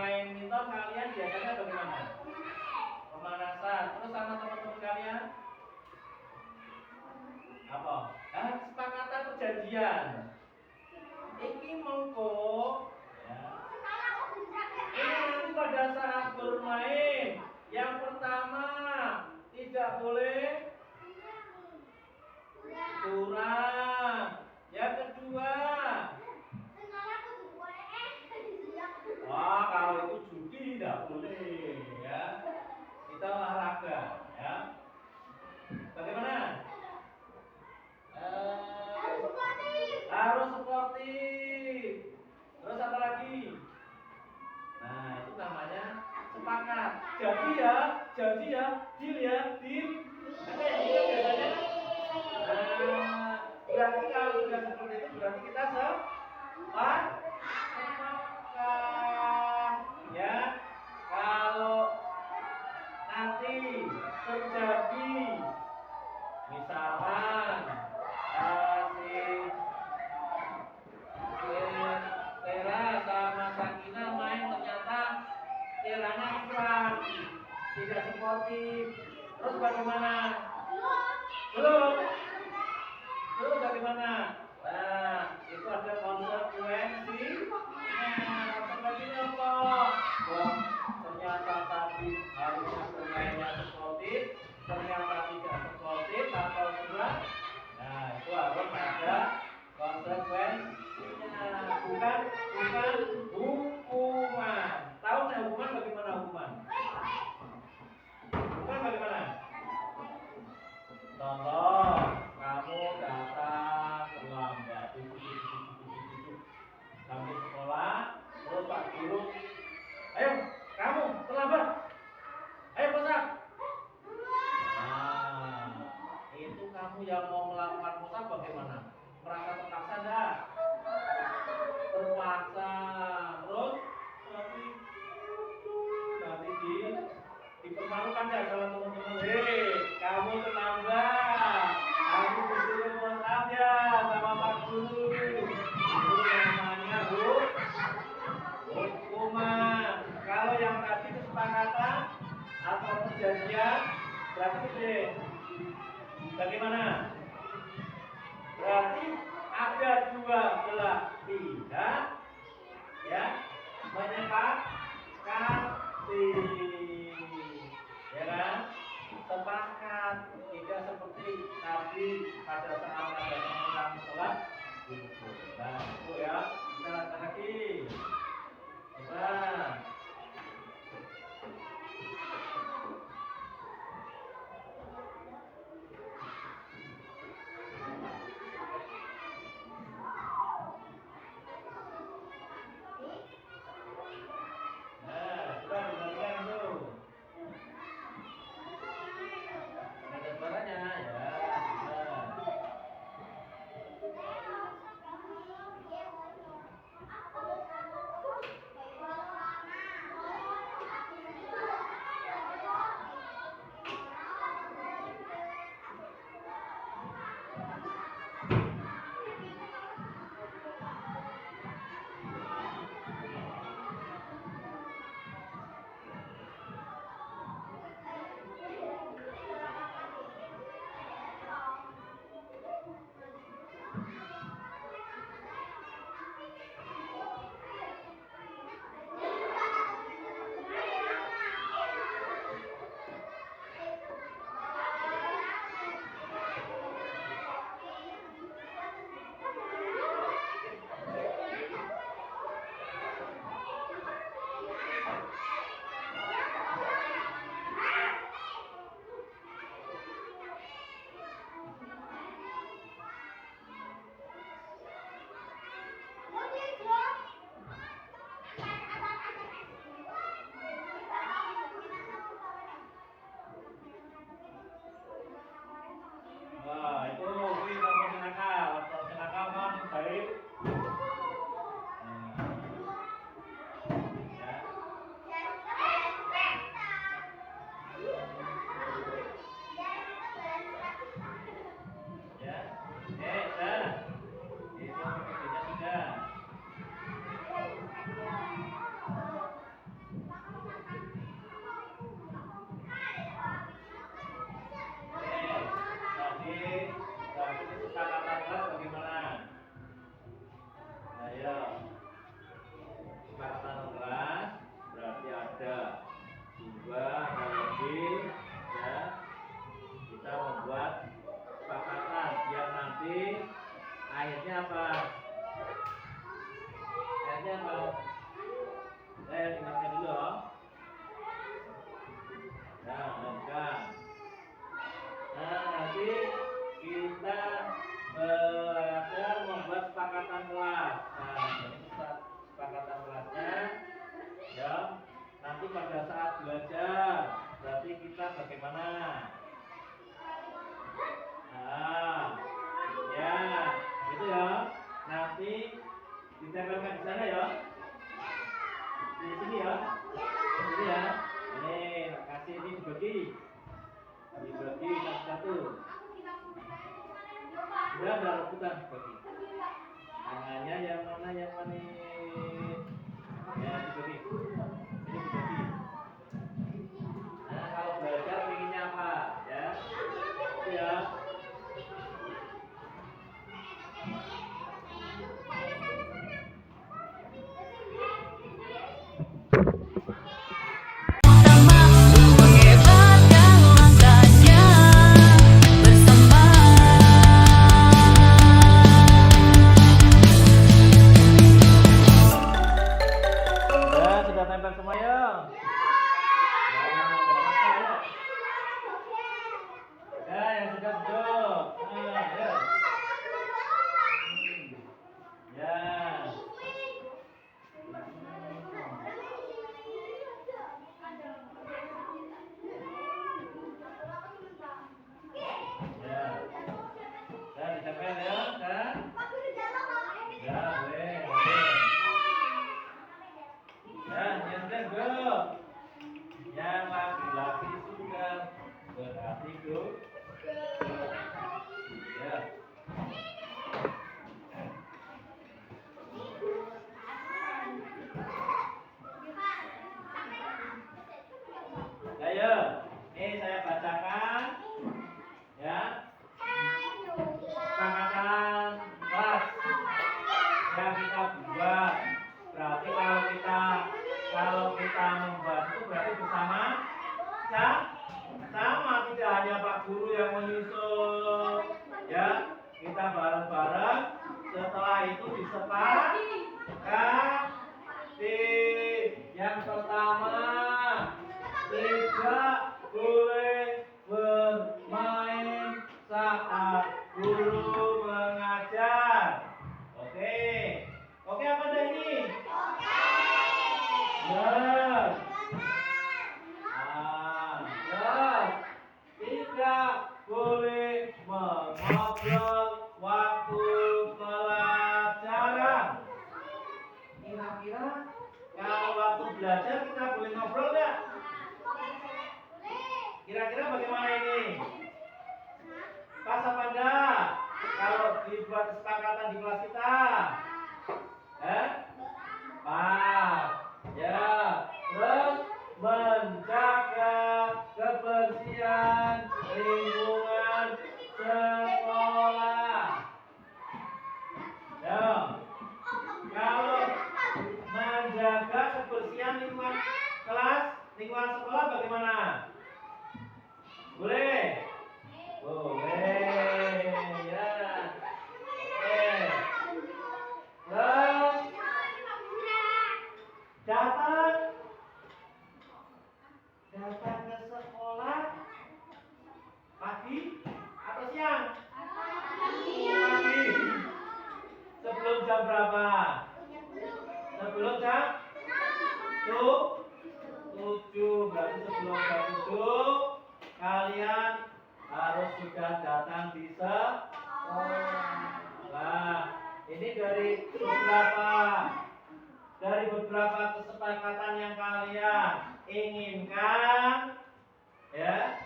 main badminton kalian biasanya bagaimana? Pemanasan. Terus sama teman-teman kalian? Apa? Kesepakatan perjanjian. Iki mongko ya. Ini nanti pada saat bermain, yang pertama tidak boleh curang. Yang kedua, wah kalau itu judi tidak boleh ya. Kita olahraga ya. Bagaimana? Harus sportif. Terus apa lagi? Nah itu namanya sepakat. Jadi ya, deal ya, deal. Ada yang biasanya. Nah, berarti kalau sudah seperti itu berarti kita sepakat ya. Kalau nanti terjadi misalkan Tera sama Sakina main ternyata Teranya kurang tidak sportif. Terus bagaimana? Belum bagaimana? Nah, itu ada konsekuensi. Nah, konsekuensinya apa? Wah, ternyata tadi harusnya bermainnya sportif, ternyata tidak sportif atau enggak. Nah, itu harus ada konsekuensinya, bukan hukuman. Tahu nggak hukuman bagaimana hukuman? Hukuman bagaimana? Contoh, kamu datang terlambat sampai sekolah, terus Pak Guru, ayo kamu terlambat, ayo pesan. Nah, itu kamu yang mau melakukan pesan bagaimana? Merasa terpaksa enggak? Terpaksa. Terus nanti dipermalukan enggak sama teman-teman? Hei, kamu terlambat. Aku disuruh pesan ya sama Pak Guru. Itu namanya hukuman. Kalau yang tadi kesepakatan atau perjanjian berarti gede. Bagaimana? Berarti ada dua belah pihak ya menyepakati, ya kan? Sepakat, tidak seperti tadi pada saat ada orang sholat duduk. Nah itu ya, kita lihat lagi. Coba. Nanti pada saat belajar, berarti kita bagaimana? Nah, ya, gitu ya. Nanti ditempelkan di sana ya. Di sini ya. Di sini ya. Ini kasih ini dibagi satu-satu. Sudah ada rebutan dibagi. Tangannya yang mana yang manis? Ya dibagi. Ini dibagi. Nah kalau belajar pengennya apa? Ya. Itu ya. Sudah tempel semua ya? Ya, yang sudah duduk. Nah, ya. Ya. Ya. Ya, ditempel ya, kan? Ya, boleh. Ya, yang sudah duduk. Yang laki-laki sudah berarti duduk. Ya. Ayo, ini saya bacakan ya. Kesepakatan kelas yang kita buat. Berarti kalau kita membuat itu berarti bersama sama, tidak hanya Pak Guru yang menyusun ya, kita bareng-bareng. Setelah itu disepakati. Yang pertama, tidak boleh bermain saat guru mengajar. Oke apa ada ini? Yes. Yes. Tidak boleh mengobrol waktu pelajaran. Kira-kira kalau waktu belajar kita boleh ngobrol nggak? Kira-kira bagaimana ini? Pas apa enggak? Kalau dibuat kesepakatan di kelas kita? Pas. Ya. Terus menjaga kebersihan lingkungan sekolah. Ya. Kalau menjaga kebersihan lingkungan kelas, lingkungan sekolah bagaimana? Boleh? Boleh. Ya. Oke. Terus datang ke sekolah pagi atau siang? Pagi. Sebelum jam berapa? Sebelum jam 7. Berarti sebelum jam 7 kalian harus sudah datang di sekolah. Nah, ini dari beberapa kesepakatan yang kalian inginkan, ya,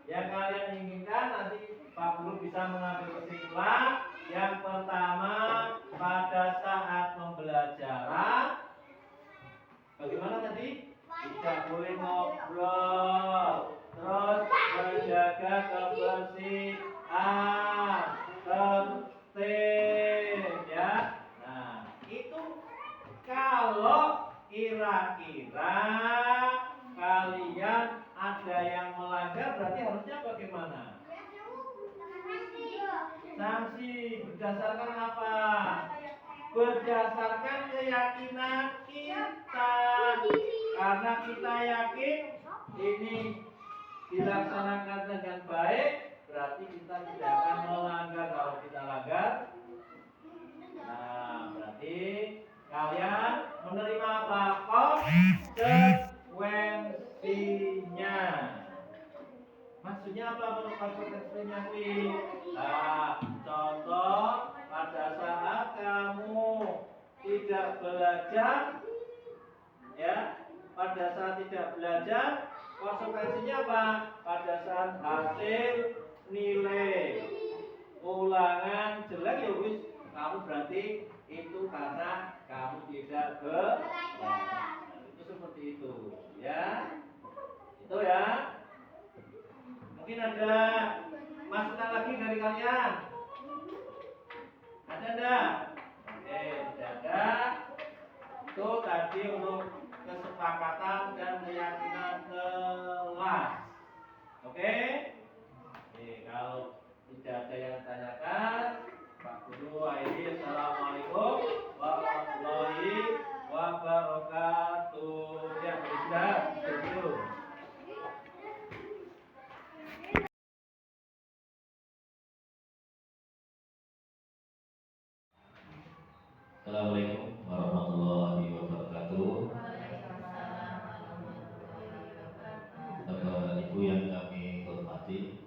yang kalian inginkan nanti Pak Guru bisa mengambil kesimpulan. Yang pertama, pada saat pembelajaran, bagaimana tadi? Tidak boleh ngobrol. Terus menjaga kebersihan, tertib, ya. Nah, itu kalau kira-kira kalian ada yang melanggar, berarti harusnya bagaimana? Sanksi. Berdasarkan apa? Berdasarkan keyakinan kita. Karena kita yakin ini dilaksanakan dengan baik, berarti kita tidak akan melanggar. Kalau kita langgar, nah berarti kalian menerima apa? Konsekuensi. konsekuensinya apa? Konsekuensinya kuwi. Nah, contoh pada saat kamu tidak belajar, ya, pada saat tidak belajar, konsekuensinya apa? Pada saat hasil nilai ulangan jelek, ya wis, kamu berarti itu karena kamu tidak belajar. Itu seperti itu, ya. Itu ya. Mungkin ada masukan lagi dari kalian? Ada enggak? Oke, tidak ada. Itu tadi untuk kesepakatan dan keyakinan kelas. Oke? Kalau tidak ada yang tanyakan, Pak Guru akhiri. Assalamualaikum warahmatullahi wabarakatuh. Ya, sudah. Setuju. Assalamualaikum warahmatullahi wabarakatuh. Bapak Ibu yang kami hormati,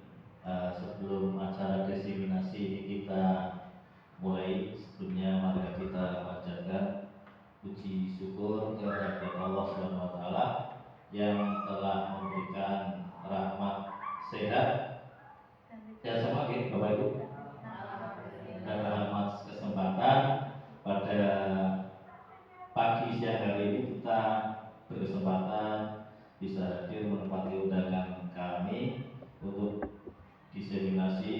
sebelum acara diseminasi ini kita mulai, sebelumnya mari kita panjatkan puji syukur kehadirat Allah Subhanahu wa taala yang telah memberikan rahmat sehat dan semakin Bapak Ibu dan rahmat kesempatan pada pagi siang hari ini kita berkesempatan bisa hadir menempati undangan kami untuk diseminasi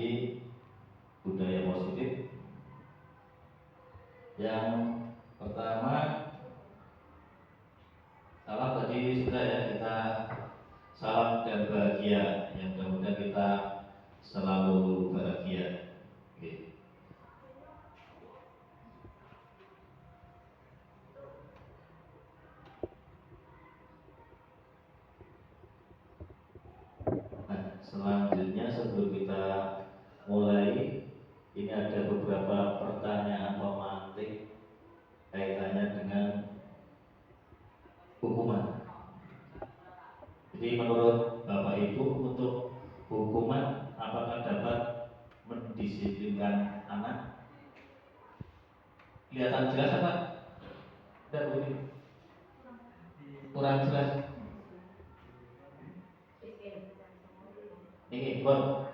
budaya positif. Yang pertama, salam tadi sudah ya, kita salam dan bahagia, yang mudah-mudahan kita selalu bahagia. Oke. Selanjutnya sebelum kita mulai, ini ada beberapa pertanyaan pemantik kaitannya dengan hukuman. Jadi menurut Bapak Ibu, untuk hukuman apakah dapat mendisiplinkan anak? Kelihatan jelas apa? Tidak boleh. Kurang jelas. Ini Bon.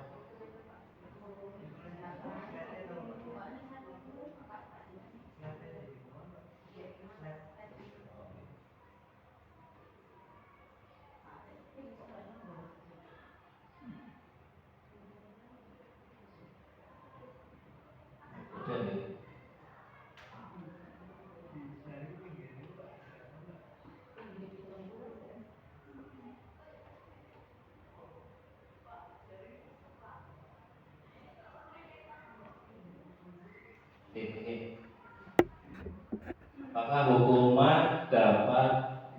Apakah hukuman dapat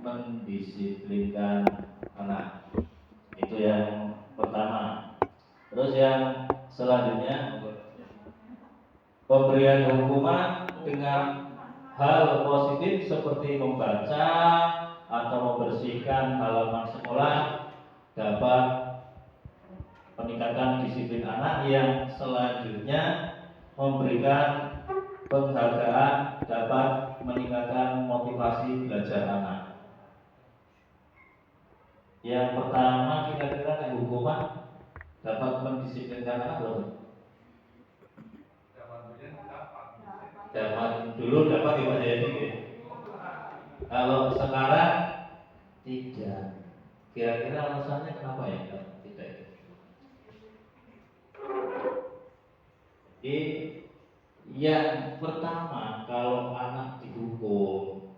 mendisiplinkan anak? Itu yang pertama. Terus yang selanjutnya, pemberian hukuman dengan hal positif seperti membaca atau membersihkan halaman sekolah dapat meningkatkan disiplin anak. Yang selanjutnya, memberikan penghargaan dapat meningkatkan motivasi belajar anak. Yang pertama, kira-kira hukuman dapat mendisiplinkan anak belum? Zaman dulu dapat ya Pak Jadi. Kalau sekarang tidak. Kira-kira alasannya kenapa ya tidak itu? Jadi yang pertama, kalau anak dihukum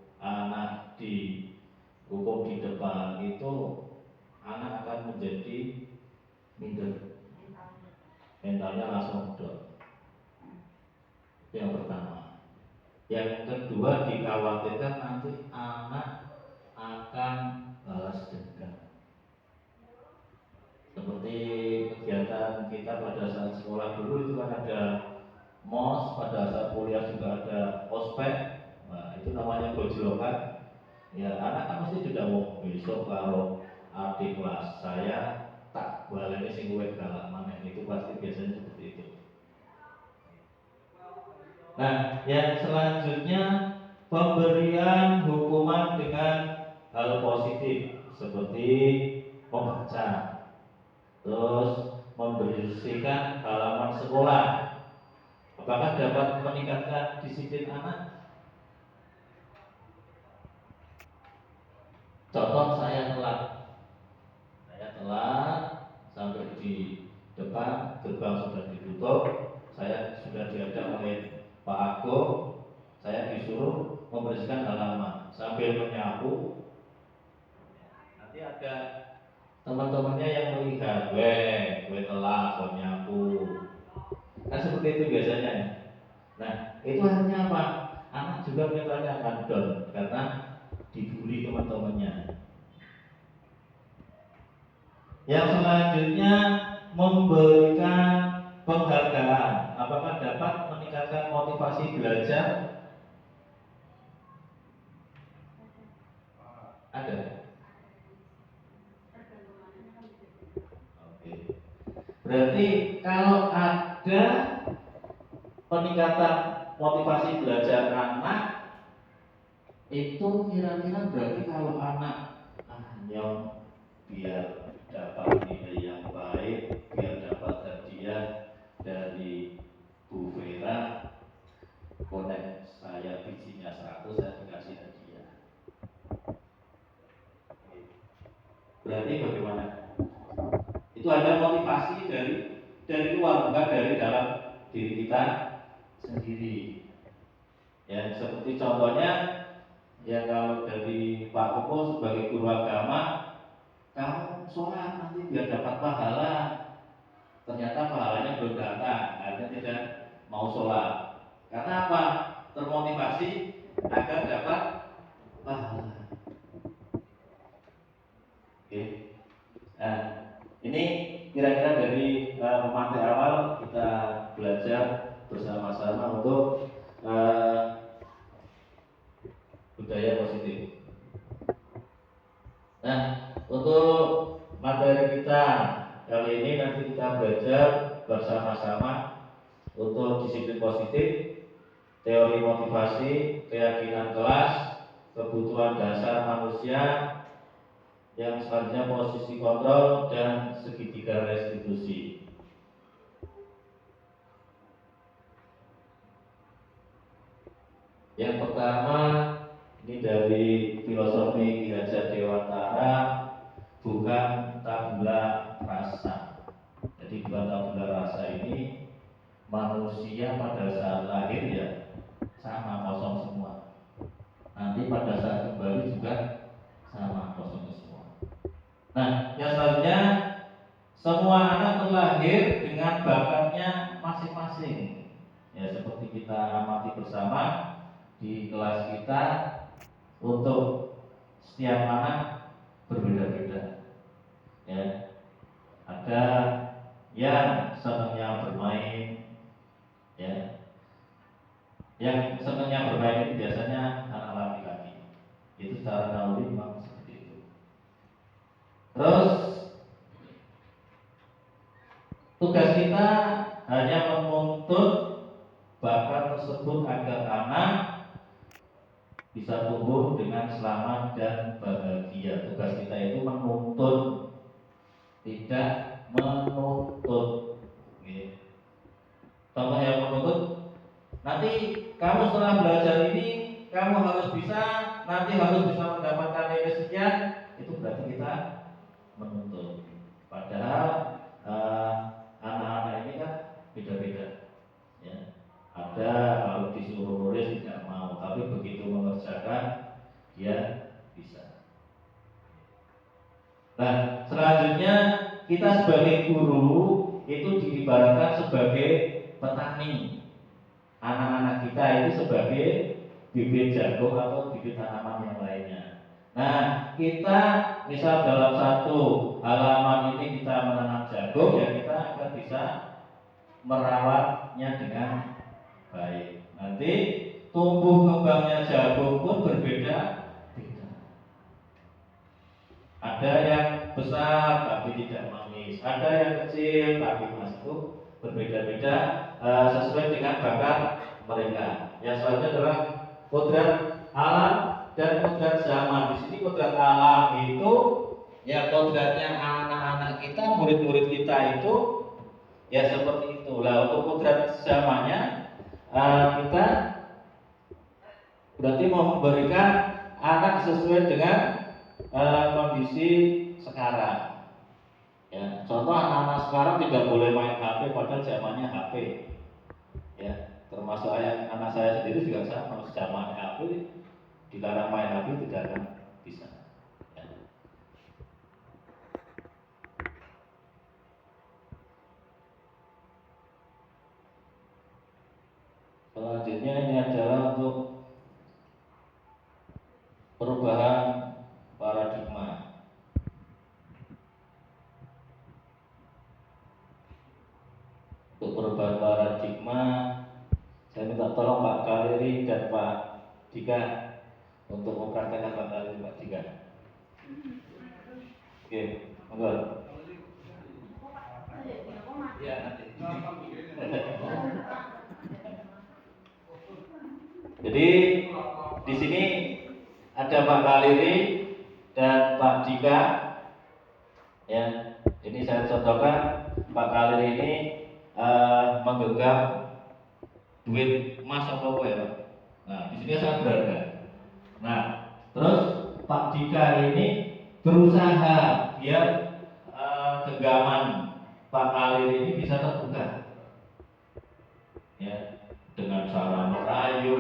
di depan itu, anak akan menjadi minder, mentalnya langsung down. Itu yang pertama. Yang kedua, dikhawatirkan nanti anak akan balas dendam. Seperti kegiatan kita pada saat sekolah dulu itu kan ada MOS, pada saat kuliah juga ada ospek. Nah, itu namanya gojlokan. Ya, anak kan mesti tidak mau besok kalau adik kelas saya tak baleni sing luwih galak maneh, itu pasti biasanya seperti itu. Nah, yang selanjutnya pemberian hukuman dengan hal positif seperti membaca, terus membersihkan halaman sekolah. Apakah dapat meningkatkan disiplin anak? Contoh, saya telat sampai di depan gerbang sudah ditutup, saya sudah diajak oleh Pak Agung, saya disuruh membersihkan halaman sambil menyapu. Nanti ada teman-temannya yang melihat, gue telat kok nyapu. Kan seperti itu biasanya. Nah, itu artinya apa? Anak juga mentalnya akan down karena dibully teman-temannya. Yang selanjutnya memberikan penghargaan. Apakah dapat meningkatkan motivasi belajar? Ada. Oke. Berarti kalau ada peningkatan motivasi belajar anak, itu kira-kira berarti kalau anak yang biar dapat nilai yang baik, biar dapat hadiah dari Bu Vera, konek saya bijinya 100, saya dikasih hadiah. Berarti bagaimana? Itu ada motivasi dari luar, bukan dari dalam diri kita sendiri. Ya, seperti contohnya, ya kalau dari Pak Koko sebagai guru agama, kamu sholat nanti biar dapat pahala. Ternyata pahalanya belum datang, akhirnya tidak mau sholat. Karena apa? Termotivasi agar dapat pahala. Oke. Nah, ini kira-kira dari pemantik awal kita belajar bersama-sama untuk budaya positif. Nah, untuk materi kita kali ini nanti kita belajar bersama-sama untuk disiplin positif, teori motivasi, keyakinan kelas, kebutuhan dasar manusia, yang selanjutnya posisi kontrol dan segitiga restitusi. Yang pertama ini dari filosofi Ki Hajar Dewantara, bukan tabula rasa. Jadi bukan tabula rasa ini manusia pada saat lahir ya sama kosong semua. Nanti pada saat kembali juga sama kosong semua. Nah, yang selanjutnya semua anak terlahir dengan bakatnya masing-masing. Ya seperti kita amati bersama di kelas kita, untuk setiap anak berbeda-beda. Ya, ada yang senangnya bermain, ya. Yang senangnya bermain itu biasanya anak laki-laki. Itu secara naluri memang seperti itu. Terus tugas kita hanya menuntut bakat tersebut agar anak bisa tumbuh dengan selamat dan bahagia. Tugas kita itu menuntut, tidak menuntut. Contoh yang menuntut, nanti kamu setelah belajar ini kamu harus bisa, nanti harus bisa mendapatkan nilai sekian. Itu berarti kita menuntut. Padahal anak-anak ini kan beda-beda. Ya. Ada kalau disuruh nulis tidak mau, tapi begitu mengerjakan dia bisa. Nah, selanjutnya kita sebagai guru itu diibaratkan sebagai petani. Anak-anak kita itu sebagai bibit jagung atau bibit tanaman yang lainnya. Nah, kita misal dalam satu halaman ini kita menanam jagung, ya kita akan bisa merawatnya dengan baik. Nanti tumbuh kembangnya jagung pun berbeda-beda. Ada yang besar tapi tidak memiliki ekonomis. Ada yang kecil tapi masuk berbeda-beda sesuai dengan bakat mereka. Yang selanjutnya adalah kodrat alam dan kodrat zaman. Di sini kodrat alam itu ya kodratnya anak-anak kita, murid-murid kita itu ya seperti itu. Lah untuk kodrat zamannya kita berarti mau memberikan anak sesuai dengan kondisi sekarang. Ya, contoh anak-anak sekarang tidak boleh main HP padahal zamannya HP. Ya, termasuk anak saya sendiri juga sama, zaman HP dilarang main HP tidak akan bisa. Ya. Selanjutnya ini adalah untuk perubahan paradigma. Untuk perubahan paradigma, saya minta tolong Pak Kaleri dan Pak Dika untuk mempraktekkan Pak Kaleri, Pak Dika. Oke, monggo. Ya, nanti. Jadi di sini ada Pak Kaleri dan Pak Dika. Ya, ini saya contohkan Pak Kaleri ini menggenggam duit emas apa ya Pak? Nah, di sini sangat berharga. Nah, terus Pak Dika ini berusaha biar genggaman Pak Kaleri ini bisa terbuka. Ya, dengan cara merayu,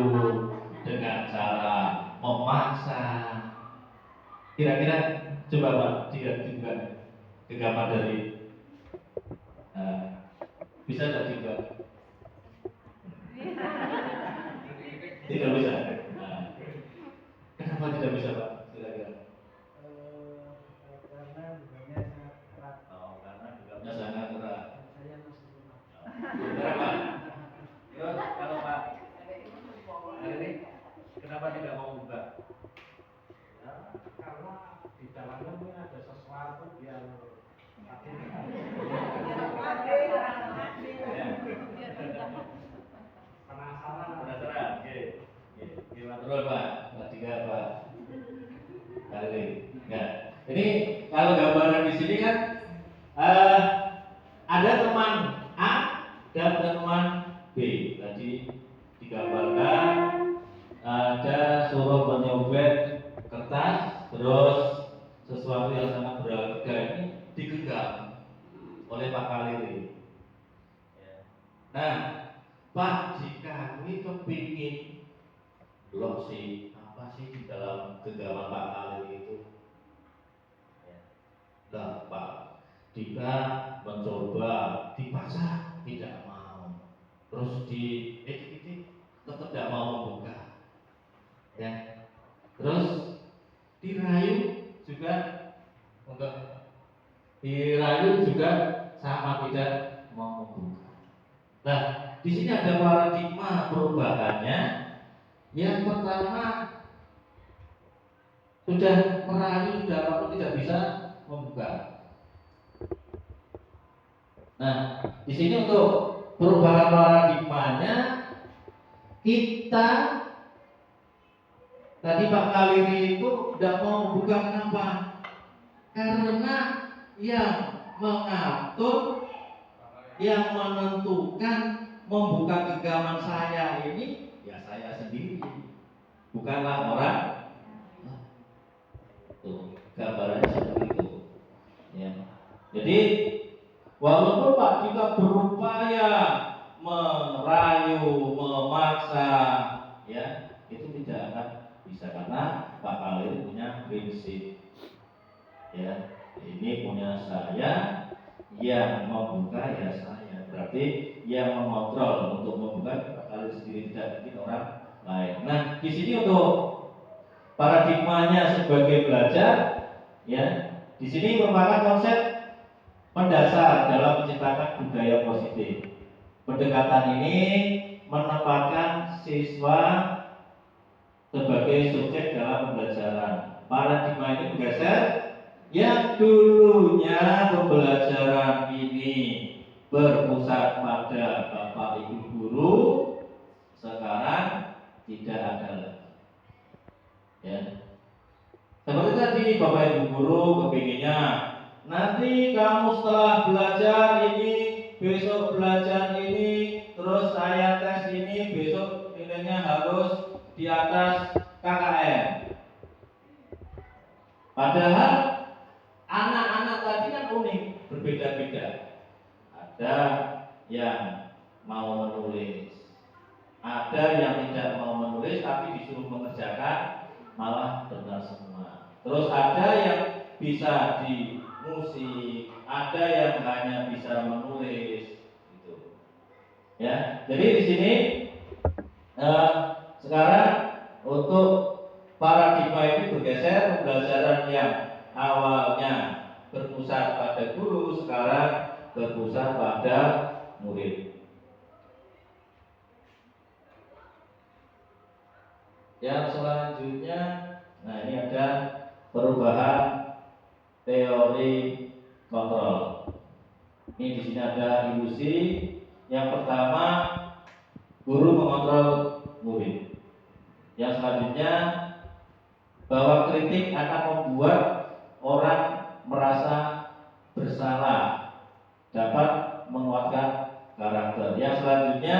dengan cara memaksa. Kira-kira coba Pak Dika juga genggaman dari bisa tidak juga? Tidak bisa. Nah, kenapa tidak bisa Pak? Kira-kira? Karena bunganya sangat erat. Oh, karena bunganya sangat erat. Saya masih lemah. Kenapa? Yo, kalau Pak ini kenapa tidak mau buka? Ya, karena di dalamnya mungkin ada sesuatu yang penasaran. Oke. Gimana terus Pak? Pak Dika Pak Kaleri. Enggak. Ini kalau gambaran di sini kan ada teman A dan teman B. Tadi digambarkan ada suruh menyobek kertas, terus sesuatu yang sangat berharga ini digenggam oleh Pak Kaleri. Nah, Pak Dika ini kepingin loh sih, apa sih di dalam genggaman Pak Kaleri itu? Nah, Pak Dika mencoba dipaksa tidak mau, terus di tetap tidak mau membuka, ya. Terus dirayu juga enggak, dirayu juga sama tidak mau membuka. Nah, di sini ada paradigma perubahannya. Yang pertama sudah merayu, sudah apa tidak bisa membuka. Nah, di sini untuk perubahan paradigmanya kita tadi Pak Kaleri itu tidak mau membuka, kenapa? Karena yang mengatur, yang menentukan membuka genggaman saya ini ya saya sendiri, bukanlah orang. Tuh, gambarannya seperti itu. Ya. Jadi walaupun Pak Dika berupaya merayu, memaksa, ya itu tidak akan bisa karena Pak Kaleri punya prinsip. Ya, ini punya saya, yang membuka ya saya. Berarti yang mengontrol untuk membuka Pak Kaleri sendiri, tidak mungkin orang lain. Nah, di sini untuk paradigmanya sebagai belajar, ya, di sini merupakan konsep mendasar dalam menciptakan budaya positif. Pendekatan ini menempatkan siswa sebagai subjek dalam pembelajaran. Paradigma ini bergeser yang dulunya pembelajaran ini berpusat pada Bapak Ibu guru, sekarang tidak ada lagi. Ya. Seperti tadi Bapak Ibu guru kepinginnya nanti kamu setelah belajar ini, besok belajar ini, terus saya tes ini, besok nilainya harus di atas KKM. Padahal anak-anak tadi kan unik, berbeda-beda. Ada yang mau menulis, ada yang tidak mau menulis tapi disuruh mengerjakan malah benar semua. Terus ada yang bisa di musik, ada yang hanya bisa menulis, gitu. Ya, jadi di sini sekarang untuk paradigma ini bergeser, pembelajaran yang awalnya berpusat pada guru sekarang berpusat pada murid. Yang selanjutnya, nah ini ada perubahan teori kontrol. Ini di sini ada ilusi. Yang pertama, guru mengontrol murid. Yang selanjutnya, bahwa kritik akan membuat orang merasa bersalah, dapat menguatkan karakter. Yang selanjutnya,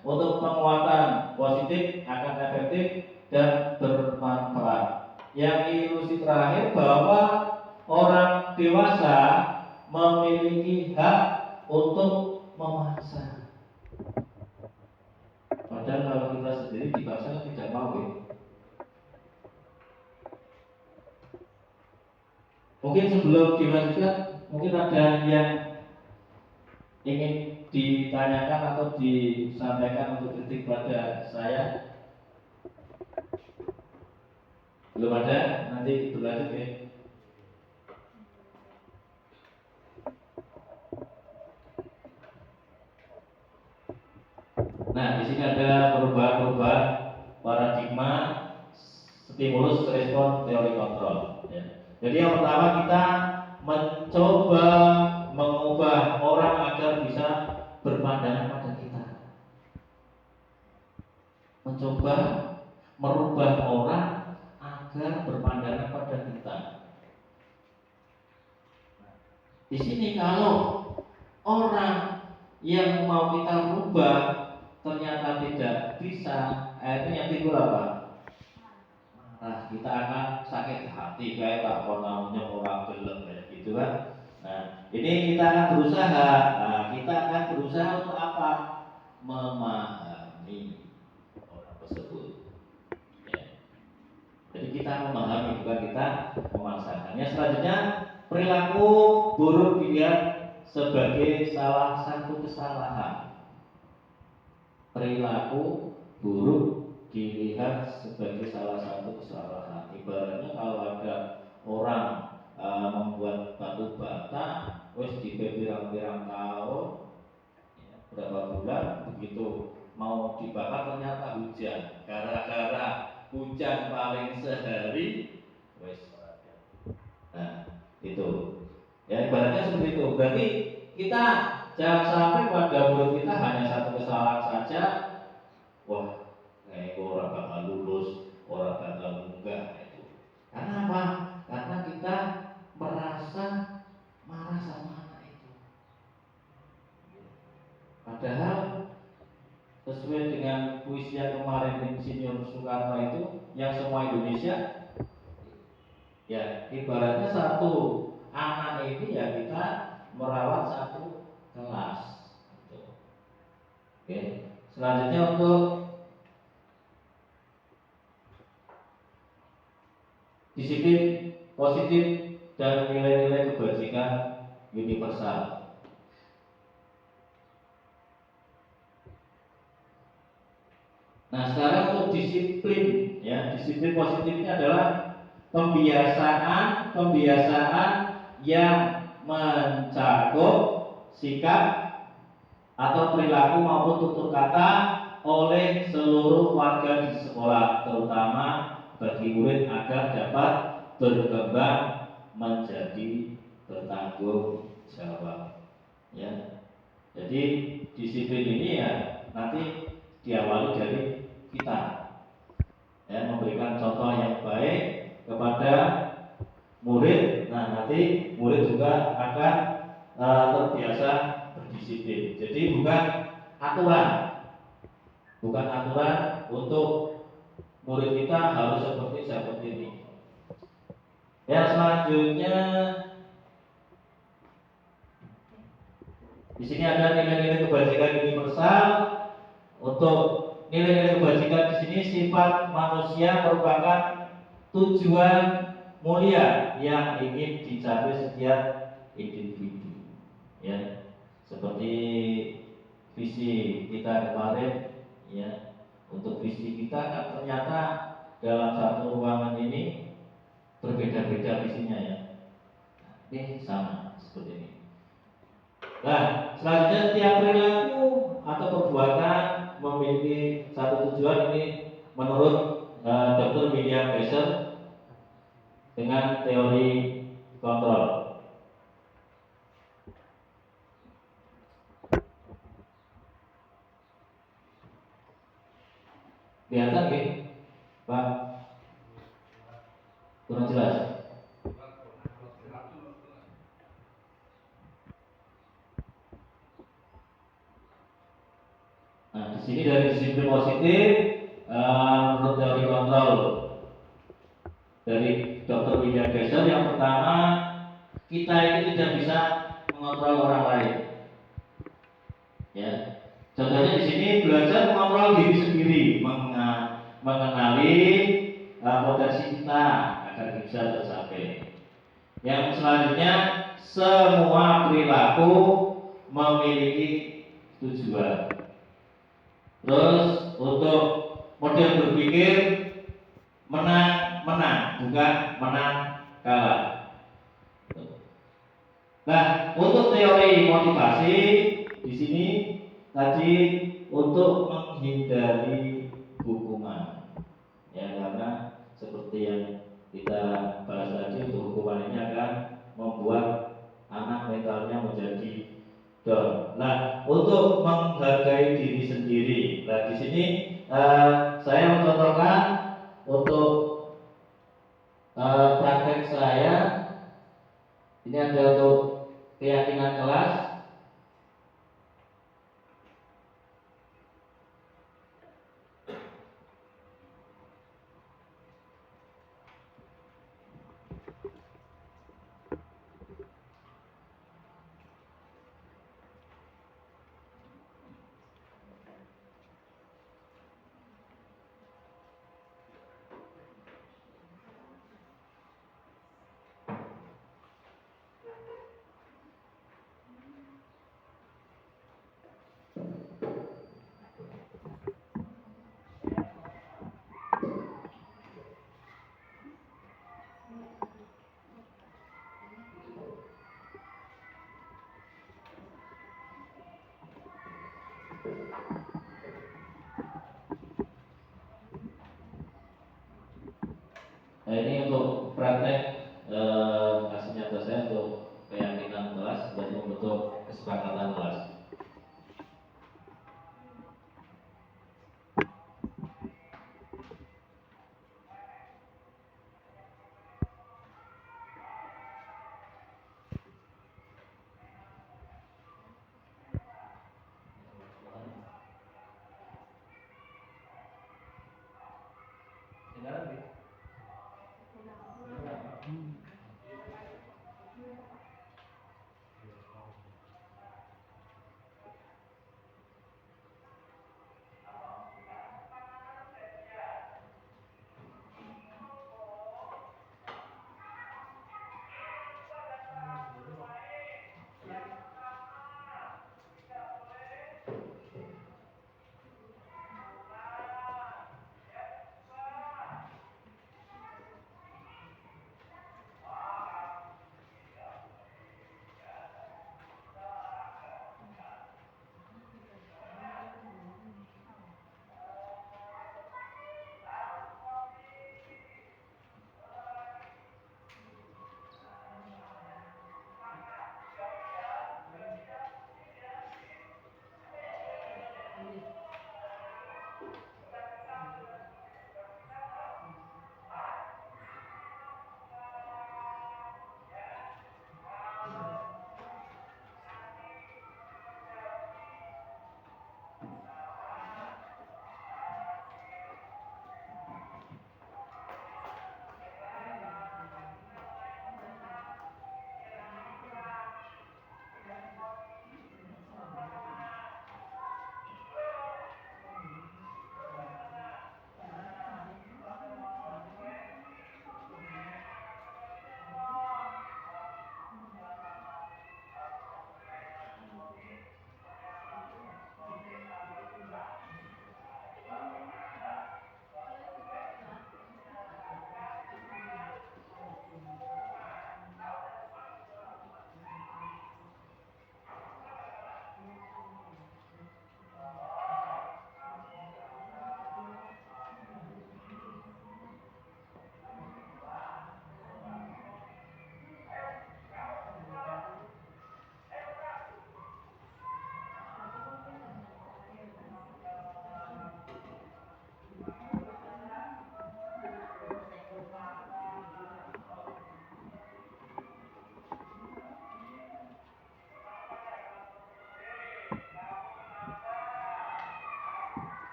untuk penguatan positif akan efektif dan bermanfaat. Yang ilusi terakhir, bahwa orang dewasa memiliki hak untuk memaksa. Padahal kalau kita sendiri dipaksa tidak mau. Mungkin sebelum dilanjutkan, mungkin ada yang ingin ditanyakan atau disampaikan untuk kritik pada saya. Belum ada, nanti berlanjut ya. Nah, di sini ada perubahan-perubahan paradigma stimulus respon teori kontrol. Ya. Jadi yang pertama kita mencoba mengubah orang agar bisa berpandangan pada kita. Mencoba merubah orang agar berpandangan pada kita. Di sini kalau orang yang mau kita rubah ternyata tidak bisa, itu yang timbul apa? Nah, kita akan sakit hati kayak tak namanya orang gelem kayak gitu kan. Nah, ini kita akan berusaha. Nah, kita akan berusaha untuk apa? Memahami orang tersebut. Ya. Jadi kita memahami, bukan kita memaksakan. Yang selanjutnya, perilaku buruk dilihat sebagai salah satu kesalahan. Perilaku buruk dilihat sebagai salah satu kesalahan. Ibaratnya kalau ada orang membuat batu bata, wes di pirang-pirang tahun, ya, berapa bulan, begitu mau dibakar ternyata hujan. Gara-gara hujan paling sehari, wes. Nah, itu. Ya ibaratnya seperti itu. Berarti kita jangan sampai pada mulut kita hanya satu kesalahan saja. Wah, kayak orang bakal lulus, orang bakal munggah itu. Karena apa? Karena kita merasa marah sama anak itu. Padahal sesuai dengan puisi yang kemarin Insinyur Soekarno itu, yang semua Indonesia, ya ibaratnya satu anak ini ya kita merawat satu kelas. Oke. Selanjutnya untuk disiplin positif dan nilai-nilai kebajikan universal. Nah, sekarang untuk disiplin, ya disiplin positifnya adalah pembiasaan yang mencakup sikap atau perilaku maupun tutur kata oleh seluruh warga di sekolah, terutama bagi murid agar dapat berkembang menjadi bertanggung jawab. Ya, jadi disiplin ini ya nanti diawali dari kita, ya, memberikan contoh yang baik kepada murid. Nah, nanti murid juga akan terbiasa berdisiplin. Jadi bukan aturan untuk murid kita harus seperti ini. Ya, selanjutnya di sini ada nilai-nilai kebajikan universal. Untuk nilai-nilai kebajikan di sini, sifat manusia merupakan tujuan mulia yang ingin dicapai setiap individu. Ya, seperti visi kita kemarin, ya, untuk visi kita kan ternyata dalam satu ruangan ini berbeda-beda visinya, ya. Ini sama seperti ini. Nah, selanjutnya setiap perilaku atau perbuatan memiliki satu tujuan. Ini menurut Dr. William Glasser dengan teori kontrol. Kelihatan nggih, Pak? Kurang jelas. Nah, di sini dari disiplin positif menurut teori kontrol dari Dr. William Glasser, yang pertama, kita ini tidak bisa mengontrol orang lain. Ya, contohnya di sini belajar mengontrol diri sendiri, mengenali potensi kita agar bisa tercapai. Yang selanjutnya, semua perilaku memiliki tujuan. Terus untuk model berpikir menang, bukan menang kalah. Nah, untuk teori motivasi di sini tadi untuk menghindari hukuman, ya, karena seperti yang kita bahas tadi, untuk hukuman ini akan membuat anak mentalnya menjadi down. Nah, untuk menghargai diri sendiri, nah di sini saya mencontohkan untuk praktek saya. Ini ada untuk keyakinan kelas. Nah, ini untuk praktek hasil nyata saya untuk keyakinan kelas dan membentuk kesepakatan kelas.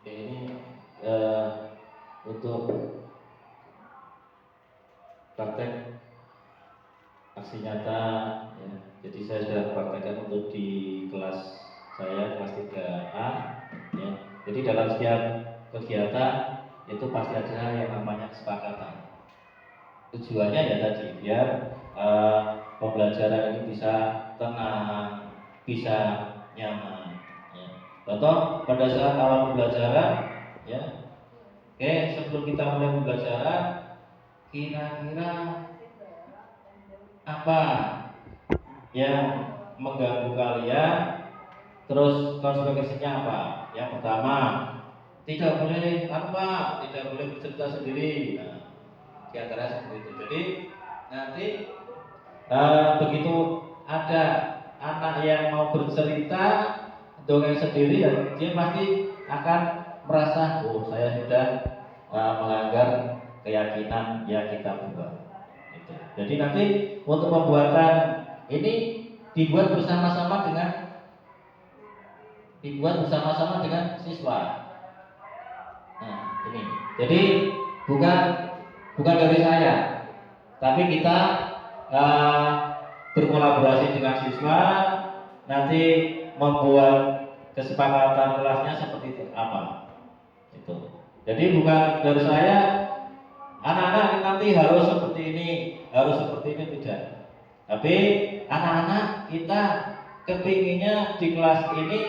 Ini untuk praktek aksi nyata ya. Jadi saya sudah praktekkan untuk di kelas saya kelas 3A ya. Jadi dalam setiap kegiatan itu pasti ada yang namanya kesepakatan. Tujuannya ya tadi biar pembelajaran ini bisa tenang, bisa nyaman ya. Contoh pada saat awal pembelajaran ya. Oke, sebelum kita mulai pembelajaran kira-kira apa yang mengganggu kalian, terus konsekuensinya apa? Yang pertama, tidak boleh tidak boleh bercerita sendiri. Nah, di antara seperti itu. Jadi nanti begitu ada anak yang mau bercerita dongeng sendiri, ya, dia pasti akan merasa, oh saya sudah melanggar keyakinan yang kita buat. Gitu. Jadi nanti untuk pembuatan ini dibuat bersama-sama dengan siswa. Nah, ini. Jadi bukan dari saya, tapi kita berkolaborasi dengan siswa, nanti membuat kesepakatan kelasnya seperti itu apa. Itu. Jadi bukan dari saya, anak-anak nanti harus seperti ini tidak. Tapi anak-anak kita kepinginnya di kelas ini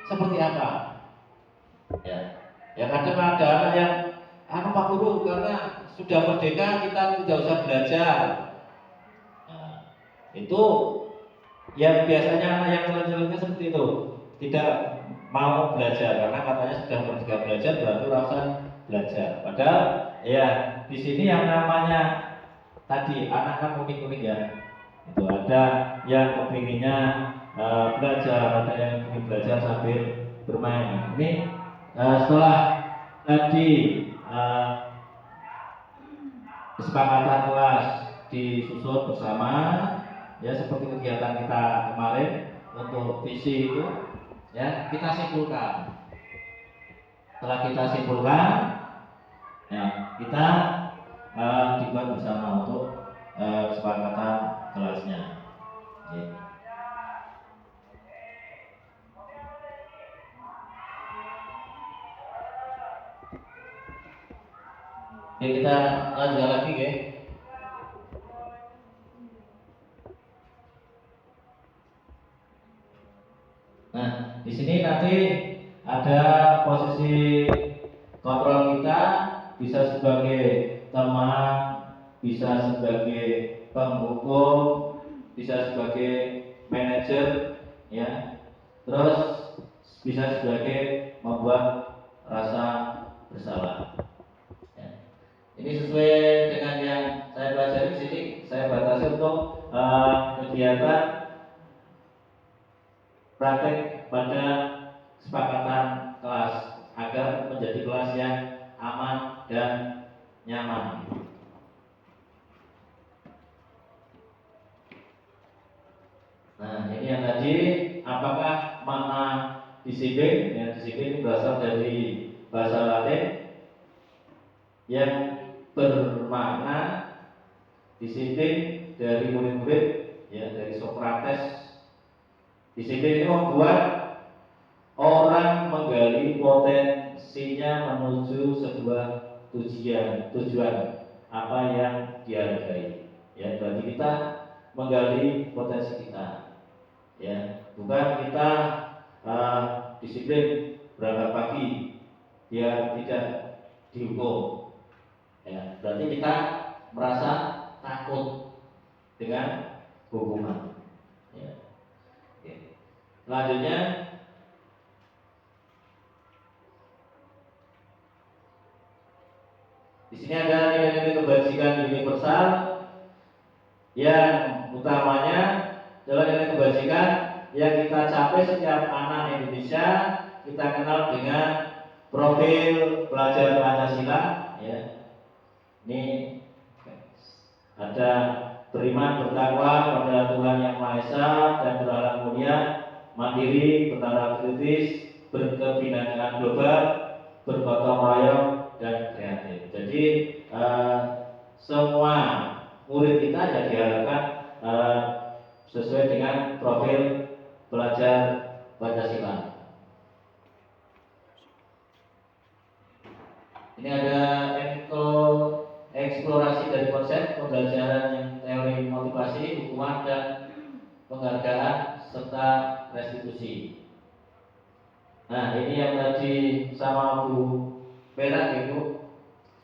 seperti apa? Ya kadang ada anak yang Pak Guru, karena sudah merdeka kita tidak usah belajar. Nah, itu yang biasanya anak yang celeng-celengnya seperti itu, tidak mau belajar karena katanya sudah merdeka belajar berarti rasa belajar. Padahal ya di sini yang namanya tadi anak kan unik-unik ya. Itu ada yang kepinginnya belajar, ada yang ingin belajar sambil bermain. Ini setelah tadi kesepakatan kelas disusun bersama ya, seperti kegiatan kita kemarin untuk visi itu ya, kita simpulkan. Setelah kita simpulkan ya, kita dibuat bersama untuk kesepakatan kelasnya ya. Oke, kita lanjut lagi ya. Nah, di sini nanti ada posisi kontrol kita, bisa sebagai teman, bisa sebagai penghukum, bisa sebagai manajer, ya. Terus bisa sebagai membuat rasa bersalah. Ya. Ini sesuai dengan yang saya pelajari di sini. Saya batasi untuk kegiatan praktek pada kesepakatan kelas agar menjadi kelas yang aman dan nyaman. Nah, ini yang tadi, apakah makna disiplin? Ya, disiplin itu berasal dari bahasa Latin yang bermakna disiplin dari murid-murid ya, dari Sokrates. Disiplin itu membuat orang menggali potensinya menuju sebuah tujuan apa yang dihargai. Ya, berarti kita menggali potensi kita. Ya, bukan kita disiplin berangkat pagi biar tidak dihukum. Ya, berarti kita merasa takut dengan hukuman. Ya. Oke. Selanjutnya di sini ada nilai-nilai kebajikan universal yang utamanya adalah nilai kebajikan yang kita capai setiap anak Indonesia. Kita kenal dengan profil pelajar Pancasila. Ya. Ini ada beriman bertakwa pada Tuhan Yang Maha Esa dan berakhlak mulia, mandiri, bertaraf kritis, berkebinekaan global, bergotong royong dan kreatif. Jadi semua murid kita ya diharapkan sesuai dengan profil belajar Pancasila. Ini ada eksplorasi dari konsep pembelajaran yang teori motivasi, hukuman dan penghargaan serta restitusi. Nah, ini yang tadi sama Bu Vera itu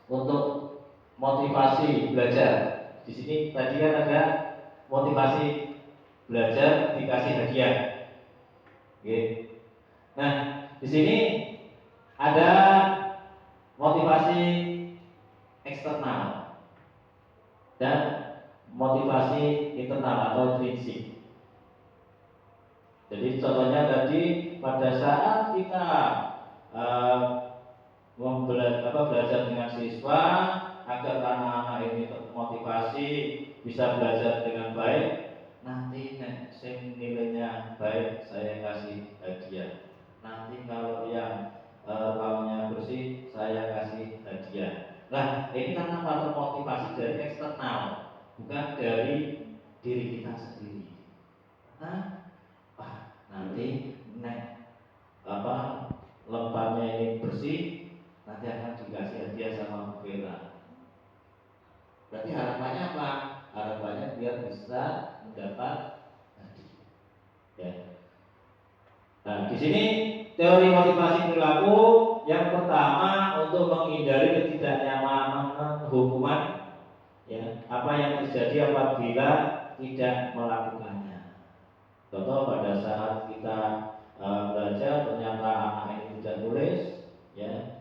untuk motivasi belajar. Di sini tadi kan ada motivasi belajar dikasih hadiah. Oke. Nah, di sini ada motivasi eksternal dan motivasi internal atau intrinsik. Jadi contohnya tadi pada saat kita belajar dengan siswa agar anak-anak ini termotivasi bisa belajar dengan baik, nanti nilainya baik saya kasih hadiah. Nanti kalau yang maunya bersih saya kasih hadiah. Nah, ini karena termotivasi dari eksternal, bukan dari diri kita sendiri. Nah, nanti lemparnya ini bersih, nanti akan dikasih hadiah sama Bu Vera. Berarti harapannya apa? Harapannya biar bisa mendapat hadiah. Ya. Nah, di sini teori motivasi perilaku yang pertama untuk menghindari ketidaknyamanan hukuman, ya, apa yang terjadi apabila tidak melakukannya. Contoh pada saat kita belajar ternyata anak ini tidak nulis, ya,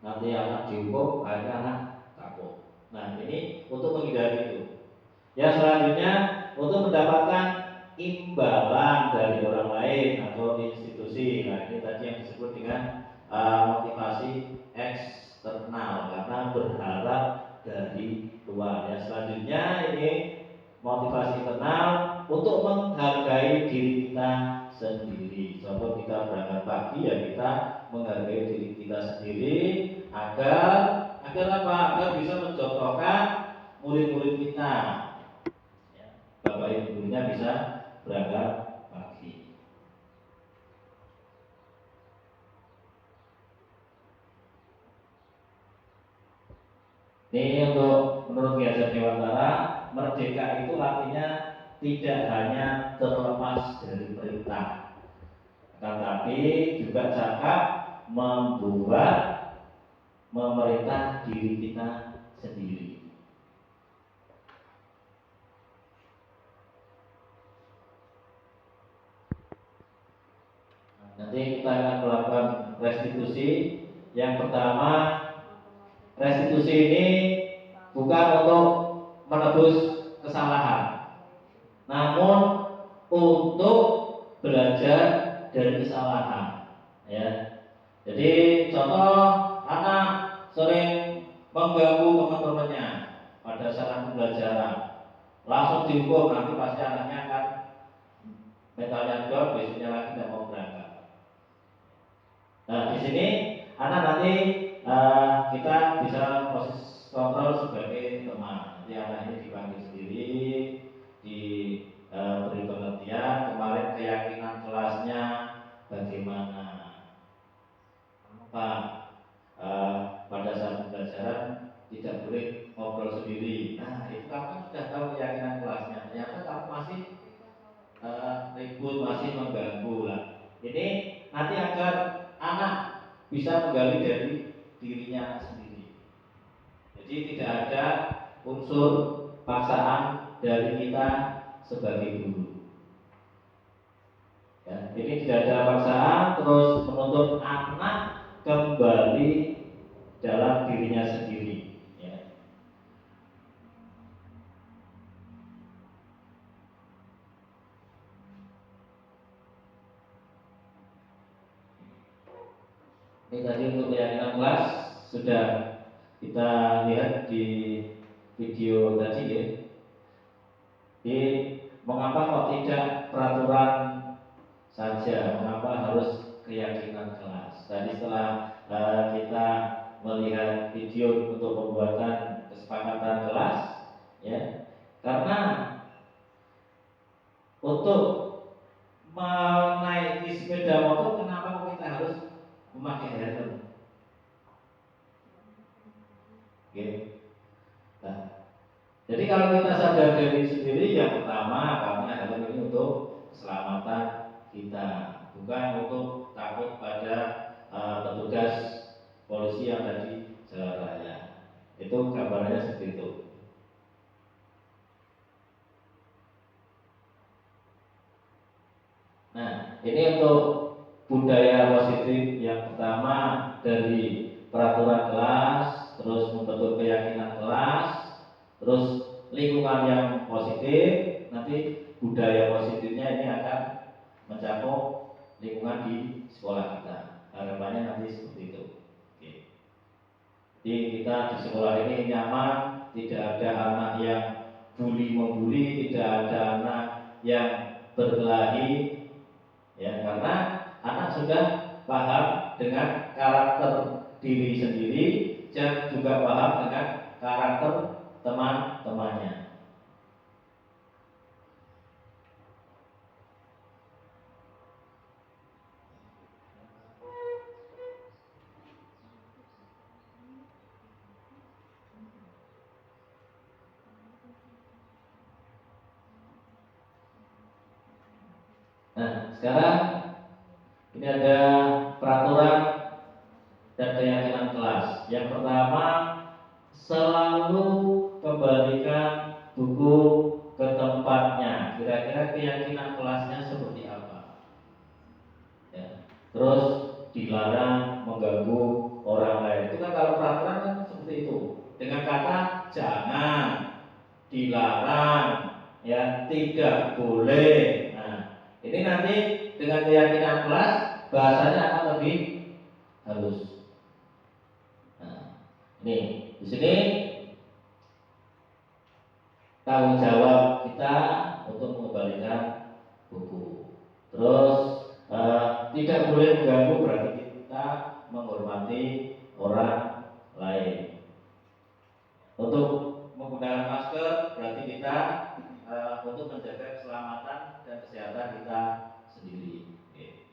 nanti anak dihukum, akhirnya anak takut. Nah, ini untuk menghindari itu. Ya, selanjutnya untuk mendapatkan imbalan dari orang lain atau institusi. Nah, ini tadi yang disebut dengan motivasi eksternal karena berharap dari luar. Ya, selanjutnya ini motivasi internal untuk menghargai diri kita sendiri. Contoh kita berangkat pagi, ya kita menghargai diri kita sendiri agar apa? Agar bisa mencontohkan murid-murid kita. Ya, Bapak Ibu gurunya bisa berangkat pagi. Ini untuk menurut Ki Hajar Dewantara, merdeka itu artinya tidak hanya terlepas dari perintah, tetapi juga cakap membuat memerintah diri kita sendiri. Nanti kita akan melakukan restitusi. Yang pertama, restitusi ini bukan untuk menebus kesalahan, namun untuk belajar dari kesalahan. Ya. Jadi contoh anak sering mengganggu teman-temannya pada saat pembelajaran, langsung dihukum, nanti pasti anaknya akan mentalnya drop, besoknya lagi tidak mau berangkat. Nah, di sini anak nanti kita bisa proses kontrol sebagai teman. Nanti anak ini dipanggil sendiri, diberi pengertian kemarin keyakinan kelasnya bagaimana. Pak, pada saat pembelajaran tidak boleh ngobrol sendiri. Nah, itu kamu sudah tahu keyakinan kelasnya. Ternyata kamu masih ribut, masih mengganggu lah. Ini nanti agar anak bisa menggali dari dirinya sendiri. Jadi tidak ada unsur paksaan dari kita sebagai guru. Ya, ini tidak ada paksaan terus menuntut anak kembali dalam dirinya sendiri. Ya. Ini tadi untuk keyakinan kelas sudah kita lihat di video tadi, ya. Jadi mengapa kok tidak peraturan saja? Mengapa harus keyakinan kelas. Tadi setelah kita melihat video untuk pembuatan kesepakatan kelas, ya, karena untuk menaiki sepeda motor kenapa kita harus memakai helm? Oke. Nah, jadi kalau kita sadar dari sendiri, yang pertama karena helm ini untuk keselamatan kita, bukan untuk takut pada petugas polisi yang ada di jalan raya. Itu gambarannya seperti itu. Nah, ini untuk budaya positif yang pertama dari peraturan kelas, terus membentuk keyakinan kelas, terus lingkungan yang positif. Nanti budaya positifnya ini akan mencakup lingkungan di sekolah kita. Harapannya nanti seperti itu. Oke. Jadi kita di sekolah ini nyaman, tidak ada anak yang bully membuli, tidak ada anak yang berkelahi. Ya, karena anak sudah paham dengan karakter diri sendiri dan juga paham dengan karakter teman-temannya. Nah, sekarang ini ada peraturan dan keyakinan kelas. Yang pertama, selalu kembalikan buku ke tempatnya. Kira-kira keyakinan kelasnya seperti apa? Ya. Terus dilarang mengganggu orang lain. Itu kan kalau peraturan kan seperti itu. Dengan kata jangan, dilarang, ya, tidak boleh. Nah, ini nanti dengan keyakinan kelas bahasanya akan lebih halus. Nah, ini di sini tanggung jawab kita untuk mengembalikan buku. Terus tidak boleh mengganggu, berarti kita menghormati orang lain. Untuk menggunakan masker berarti kita untuk menjaga keselamatan dan kesehatan kita sendiri. Oke.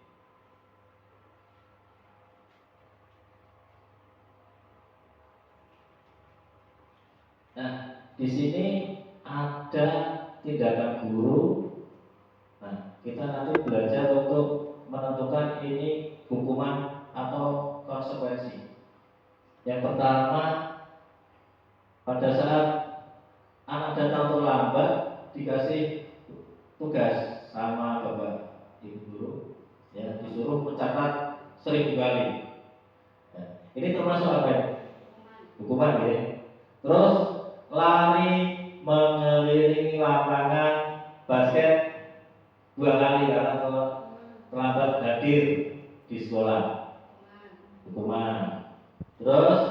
Nah, di sini ada tindakan guru. Nah, kita nanti belajar untuk menentukan ini hukuman atau konsekuensi. Yang pertama, pada saat anak datang terlambat dikasih tugas sama bapak ibu guru, ya, disuruh mencatat 1000 kali. Nah, ini termasuk apa ya? Hukuman, ya. Terus lari mengelilingi lapangan basket 2 kali karena terlambat hadir di sekolah, hukuman. Terus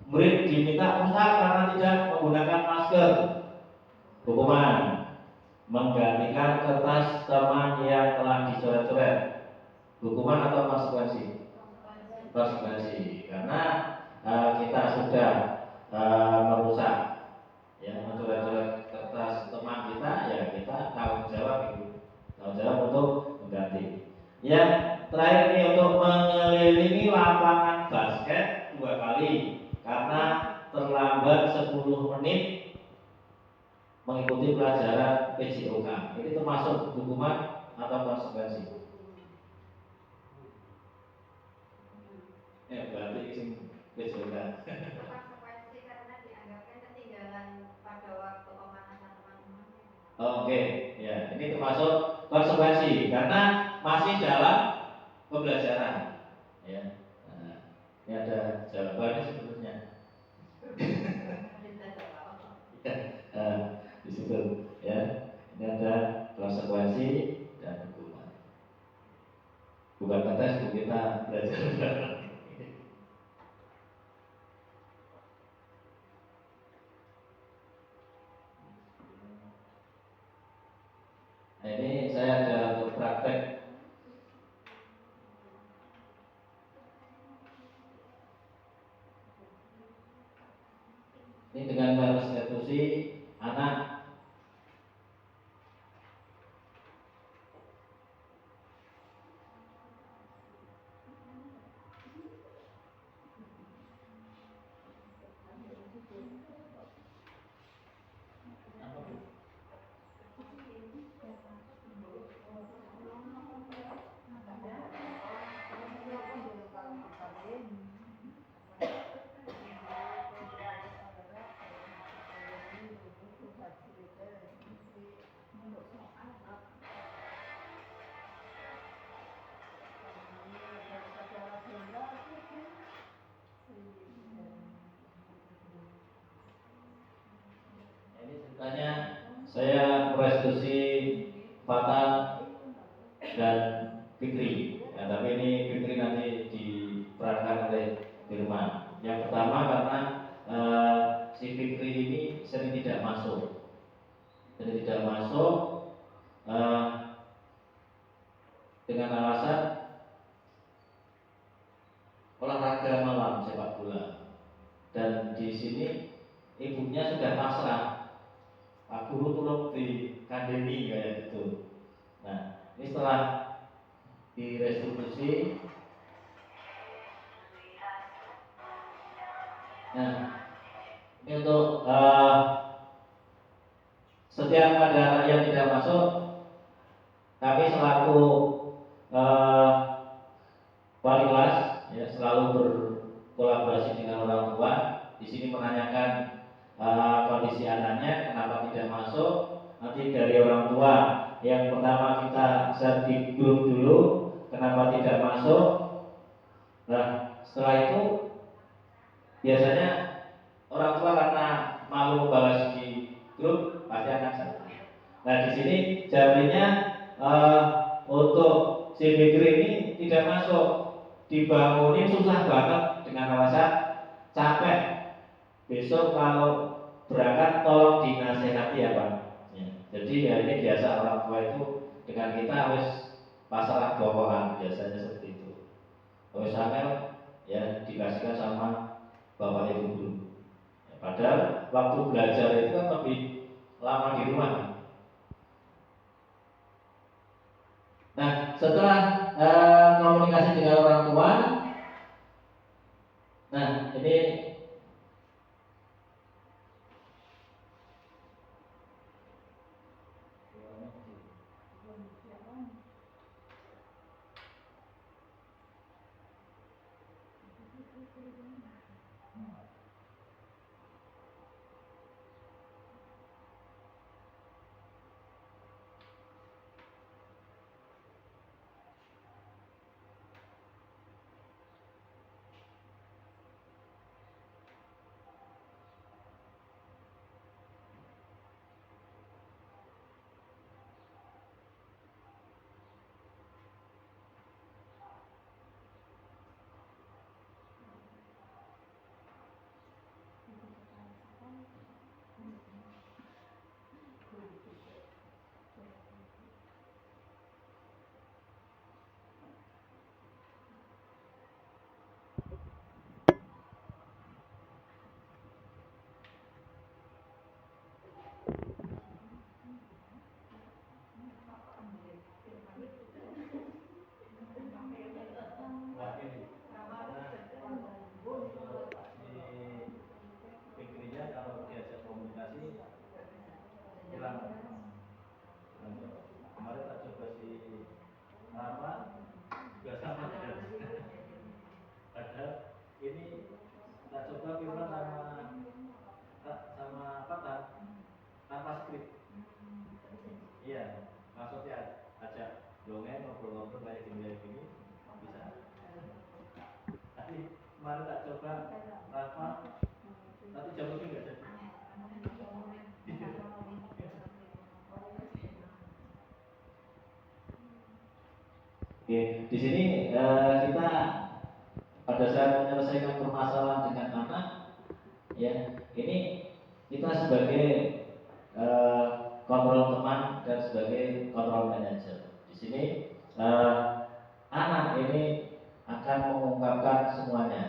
murid diminta push-up karena tidak menggunakan masker, hukuman. Menggantikan kertas teman yang telah dicoret-coret, hukuman atau konsekuensi? Konsekuensi, karena kita sudah merusak, ya, mencoret-coret kertas teman kita, ya kita tanggung jawab itu, tanggung jawab untuk mengganti. Yang terakhir ini untuk mengelilingi lapangan basket 2 kali karena terlambat 10 menit mengikuti pelajaran PJOK. Ini termasuk hukuman atau konsekuensi? Berarti izin PJOK. Konsekuensi karena dianggapnya ketinggalan pada waktu pemanasan teman-teman. Oke, ya, ini termasuk konsekuensi karena masih dalam pembelajaran. Ya. Nah, ini ada jawabannya sebetulnya. Di situ, ya, ini ada konsekuensi dan hukuman. Bukan tes, kita belajar. Nah, ini saya ada untuk praktek Ini dengan merestitusi anak. Ini ceritanya saya merestitusi Fatan dan Fikri. Ya, tapi ini Fikri nanti diperankan oleh Firman. Yang pertama karena si Fikri ini sering tidak masuk, eh, dengan alasan olahraga malam sepak bola. Dan di sini ibunya sudah pasrah, Pak Guru tolong dikandani kayak gitu. Nah, ini setelah direstitusi, nah ini untuk setiap ada anak yang tidak masuk, kami selaku wali kelas ya selalu berkolaborasi dengan orang tua. Di sini menanyakan kondisi anaknya kenapa tidak masuk. Nanti dari orang tua yang pertama kita set di grup dulu kenapa tidak masuk. Nah setelah itu biasanya orang tua karena malu membahas di grup pasti akan satu. Nah di sini jaminya untuk si Fikri ini tidak masuk, dibangunin susah banget dengan alasan capek. Besok kalau berangkat tolong dinasehati ya Pak. Ya. Jadi ya ini biasa orang tua itu dengan kita harus pasrah bawaan biasanya seperti itu. Harus angel ya dikasihkan sama bapak ibu guru. Ya, padahal waktu belajar itu kan lebih lama di rumah. Nah setelah komunikasi dengan orang tua, nah ini di sini kita pada saat menyelesaikan permasalahan dengan anak, ya ini kita sebagai kontrol teman dan sebagai kontrol manager. Di sini anak ini akan mengungkapkan semuanya,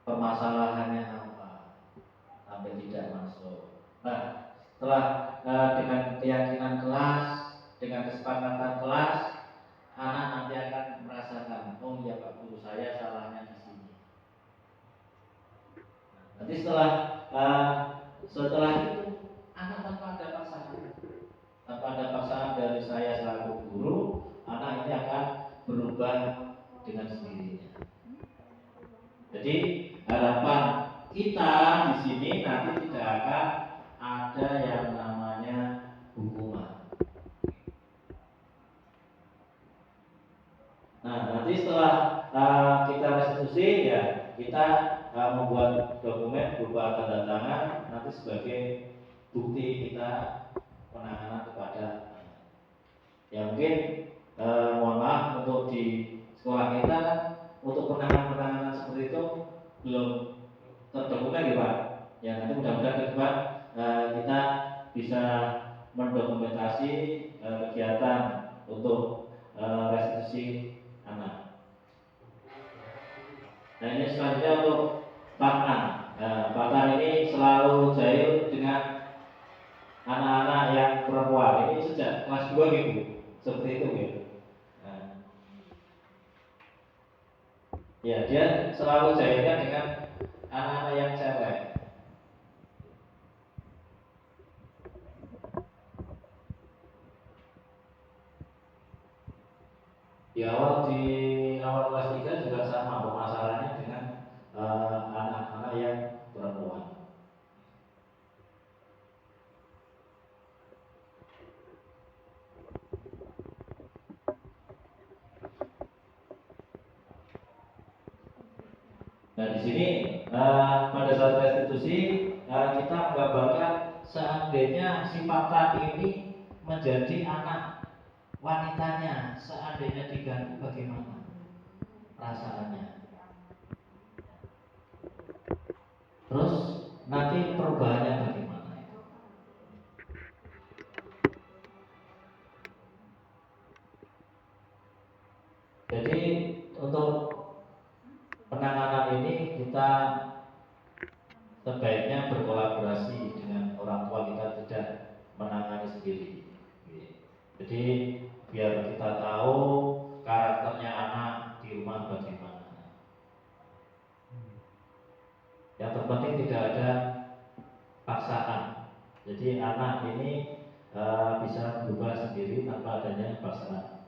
permasalahannya apa sampai tidak masuk. Nah, setelah dengan keyakinan kelas, dengan kesepakatan kelas, anak nanti akan merasakan, oh iya Pak Guru, saya salahnya di sini. Nanti setelah itu anak tanpa ada paksaan dari saya selaku guru, anak ini akan berubah dengan sendirinya. Jadi harapan kita di sini nanti tidak akan ada yang namanya hukuman. Nah, nanti setelah kita restitusi, ya kita membuat dokumen berupa tanda tangan nanti sebagai bukti kita penanganan kepada ya mungkin mohon maaf untuk di sekolah kita kan untuk penanganan seperti itu belum terdokumen ya Pak. Ya nanti mudah-mudahan ke depan kita bisa mendokumentasi kegiatan untuk restitusi anak. Nah ini selanjutnya untuk Pak An ini selalu jahil dengan anak-anak yang perempuan. Ini sejak kelas 2 gitu, seperti itu gitu. Nah, ya dia selalu jahilnya dengan anak-anak yang cewek. Di awal kelas 3 juga sama permasalahannya dengan anak-anak yang perempuan. Nah di sini pada saat restitusi kita menggambarkan seandainya si Patan ini menjadi anak wanitanya, seandainya diganti bagaimana perasaannya. Terus nanti perubahannya bagaimana? Jadi untuk penanganan ini kita sebaiknya berkolaborasi dengan orang tua, kita tidak menangani sendiri. Jadi biar kita tahu karakternya anak di rumah bagaimana. Yang terpenting tidak ada paksaan. Jadi anak ini bisa berubah sendiri tanpa adanya paksaan.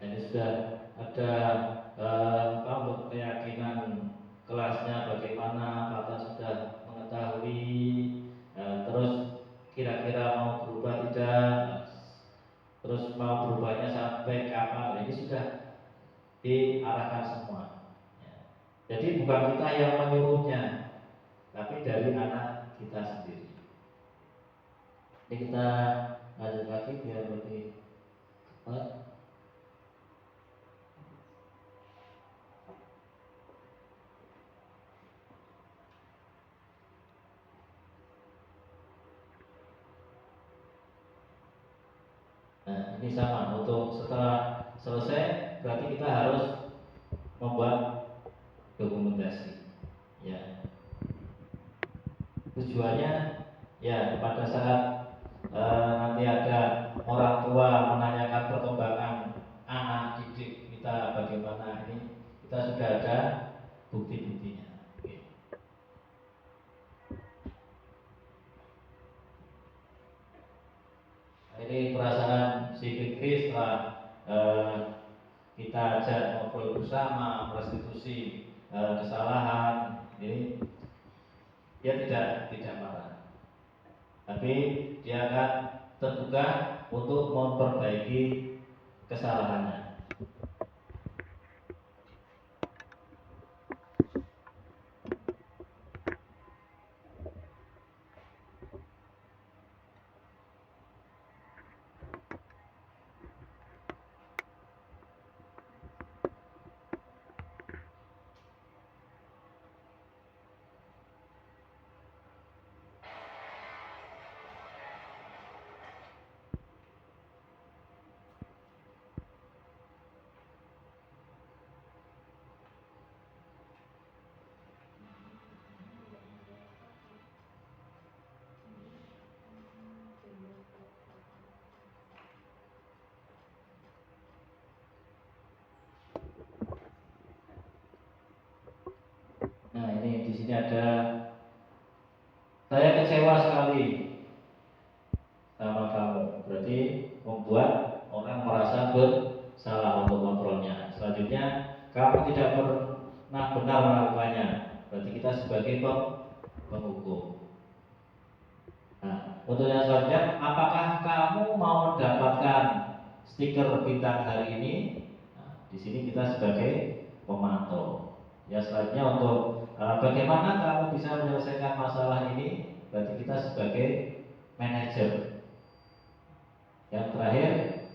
Jadi sudah ada untuk keyakinan kelasnya bagaimana, Pak sudah mengetahui, terus kira-kira mau berubah tidak, terus mau berubahnya sampai kapan, ini sudah diarahkan semua. Jadi bukan kita yang menyuruhnya, tapi dari anak kita sendiri. Ini kita lanjut lagi biar lebih cepat. Nah, ini sama, untuk setelah selesai berarti kita harus membuat dokumentasi. Ya. Tujuannya ya pada saat nanti ada orang tua menanyakan perkembangan anak didik kita bagaimana, ini kita sudah ada bukti-buktinya. Ini perasaan si Fikri setelah kita ajak ngobrol bersama, restitusi kesalahan, ini dia tidak marah, tapi dia akan terbuka untuk memperbaiki kesalahannya. kecewa sekali sama kamu, berarti membuat orang merasa bersalah untuk kontrolnya. Selanjutnya, kamu tidak pernah benar melakukannya, berarti kita sebagai penghukum. Nah, untuk yang selanjutnya, apakah kamu mau mendapatkan stiker bintang hari ini? Nah, di sini kita sebagai pemantau. Ya, selanjutnya untuk bagaimana kamu bisa menyelesaikan masalah ini? Berarti kita sebagai manajer. Yang terakhir,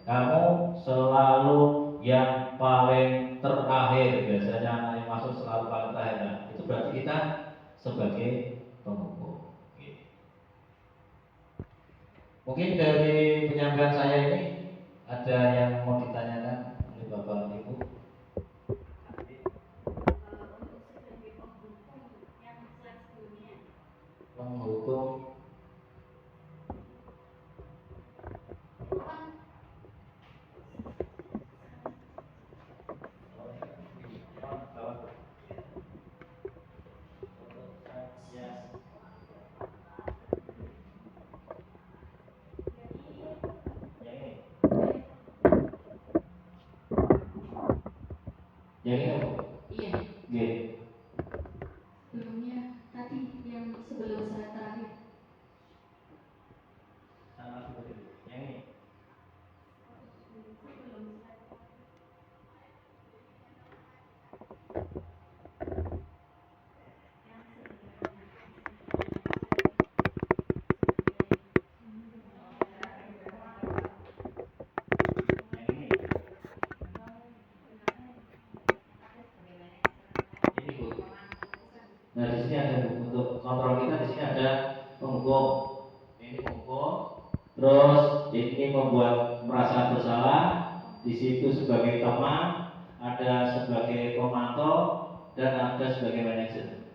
kamu selalu yang paling terakhir. Biasanya anak yang masuk selalu paling terakhir. Nah, itu berarti kita sebagai penghukum. Mungkin dari penyampaian saya ini ada yang mau ditanyakan oleh Bapak Ibu? Untuk sebagai penghukum yang slide sebelumnya. Penghukum Itu kan yang ini apa? Iya, G. sebelumnya tadi yang sebelum saya terakhir. Sama seperti itu. Yang ini. Yang ini. Ini Bu. Nah, di sini ada untuk kontrol kita, di sini ada penghukum. Ini penghukum. Terus ini membuat merasa bersalah. Di situ sebagai teman, ada sebagai pemantau, dan ada sebagai manajer.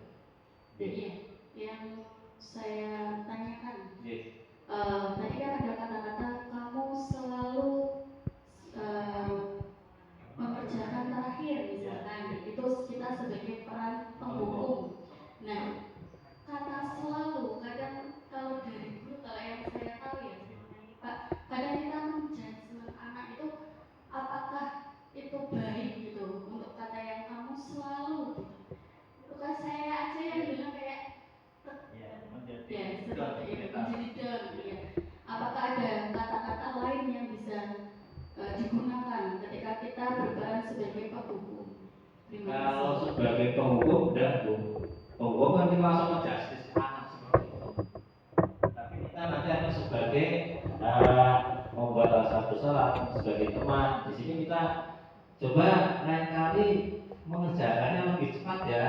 Iya, yang saya tanyakan. Oke. Tadi kan ada kata-kata kamu selalu mengerjakan terakhir misalkan. Itu kita sebagai peran penghukum. Nah, kata selalu kadang kalau dari guru, kalau yang saya tahu ya sebenarnya Pak, kadang kita menjudgment anak itu apakah itu baik gitu untuk kata yang kamu selalu gitu. Itu kan saya aja yang bilang kayak Ya, menjadi ya seperti itu, menjadi down ya. Apakah ada kata-kata lain yang bisa digunakan ketika kita berperan sebagai penghukum? Terima Kalau kasih. sebagai penghukum, udah Bu. Penghukum kan kita langsung menjustice anak seperti itu. Tapi kita nanti akan sebagai membuat rasa bersalah, sebagai teman. Di sini kita coba lain kali mengerjakannya lebih cepat ya.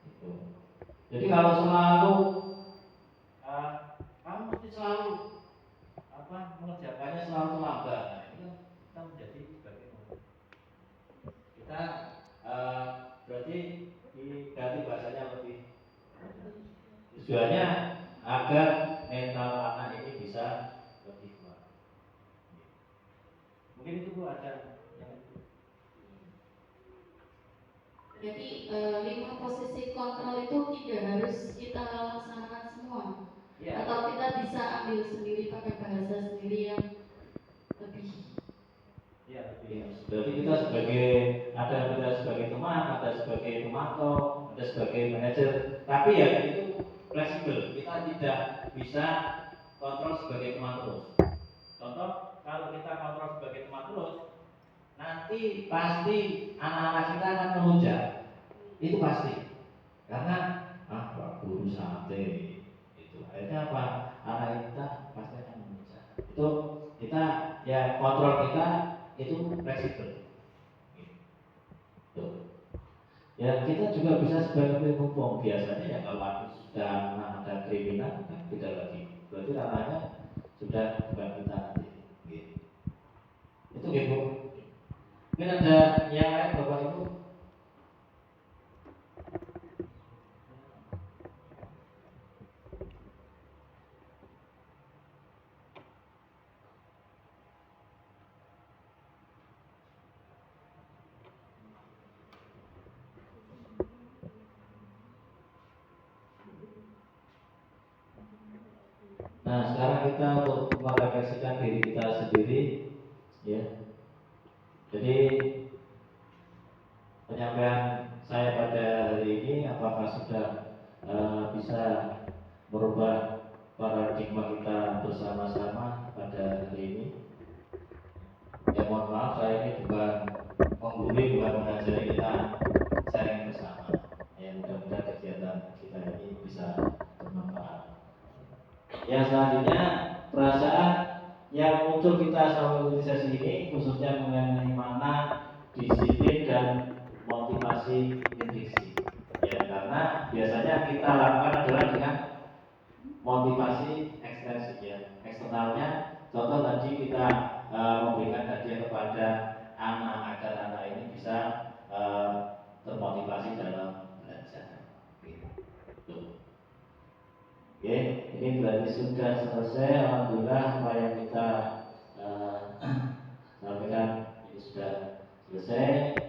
Gitu. Jadi kalau selalu kamu mesti selalu mengerjakannya selalu lambat. Nah, itu kan kita menjadi sebagai penghukum. Kita berarti diganti bahasanya lebih, tujuannya agar mental anak ini bisa lebih kuat. Mungkin itu Bu ada yang itu. Jadi 5 posisi kontrol itu tidak harus kita laksanakan semua. Ya. Atau kita bisa ambil sendiri pakai bahasa sendiri yang lebih. Ya, berarti kita ada sebagai teman, ada sebagai pemantau, ada sebagai manajer. Tapi ya itu fleksibel. Kita tidak bisa kontrol sebagai teman terus. Contoh, kalau kita kontrol sebagai teman terus, nanti pasti anak-anak kita akan melunjak. Itu pasti. Karena Pak Guru santai. Itu akhirnya apa? Anak kita pasti akan melunjak. Itu kita ya kontrol kita itu fleksibel. Gitu. Ya kita juga bisa sebagai penghukum. Biasanya ya kalau sudah ada kriminal kan tidak lagi. Berarti ranahnya sudah bukan kita nanti. Gitu. Itu gitu. Mungkin ada yang lain Bapak Ibu? Nah, sekarang kita untuk merefleksikan diri kita sendiri, ya. Jadi penyampaian saya pada hari ini apakah sudah bisa merubah paradigma kita bersama-sama pada hari ini? Ya mohon maaf, saya ini bukan menggurui, bukan mengajari, kita sharing bersama. Ya mudah-mudahan kegiatan kita ini bisa bermanfaat. Yang selanjutnya, perasaan yang muncul kita selama sesi ini khususnya mengenai makna, disiplin dan motivasi intriksi. Ya karena biasanya kita lakukan adalah dengan motivasi eksternal, ya. Eksternalnya, contoh tadi kita memberikan hadiah kepada anak agar anak ini bisa termotivasi dalam belajar. Gitu. Oke, ini berarti sudah selesai. Alhamdulillah apa yang kita sampaikan ini sudah selesai.